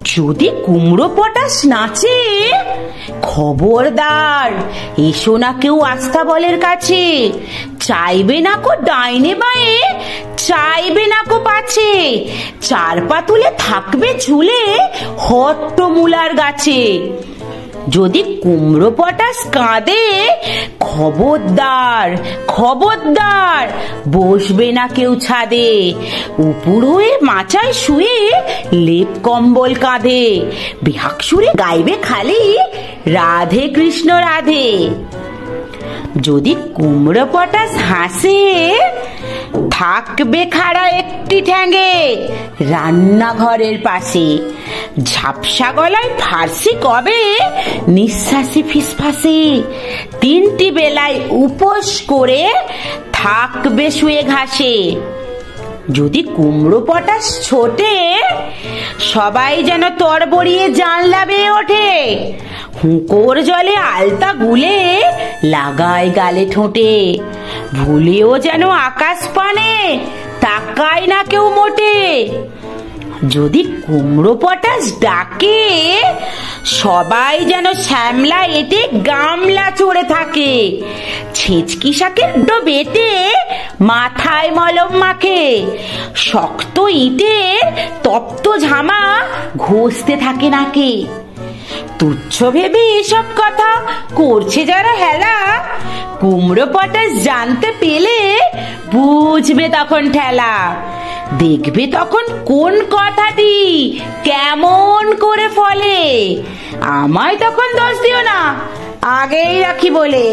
যদি কুমড়ো পটাশ নাচে, খবরদার এসো না কেউ আস্তাবলের কাছে। চাইবে না কো ডাইনে বাঁয়ে, চাইবে না কো পাছে, চার পা তুলে থাকবে ঝুলে হট্টমূলার গাছে। যদি কুমড়ো পটাশ কাঁদে, খবরদার খবরদার বসবে না কেউ ছাদে। উপুর হয়ে মাচায় শুয়ে লেপ কম্বল কাঁধে, বেহাগ সুরে গাইবে খালি রাধে কৃষ্ণ রাধে। যদি কুমড়ো পটাশ হাসে, থাকবে খাড়া একটি ঠ্যাঙে রান্নাঘরের পাশে। ঝাপসা গলায় ফার্সি কবে, নিঃশ্বাসে ফিসফাসে। তিনটি বেলায় উপোস করে থাকবে শুয়ে ঘাসে। যদি কুমড়ো পটাশ ছোটে, সবাই যেন তরবরিয়ে জানলা বেয়ে ওঠে। হুঁকোর জলে আলতা গুলে লাগায় গালে ঠোঁটে। ভুলেও যেন আকাশ পানে তাকায় না কেউ মোটে। যদি কুমড়ো পটাশ ডাকে, সবাই যেন শ্যামলা এঁটে গামলা চড়ে থাকে। ছেচকি শাকের বেটে মাথায় মলম মাখে। শক্ত ইটের তপ্ত ঝামা ঘষতে থাকে নাকে। তুচ্ছ ভেবে এসব কথা করছে যারা হেলা, কুমড়ো পটাশ জানতে পেলে বুঝবে তখন ঠেলা। দেখবে তখন কোন কথাটি কেমন করে ফলে। আমায় তখন দোষ দিও না, আগেই রাখি বলে।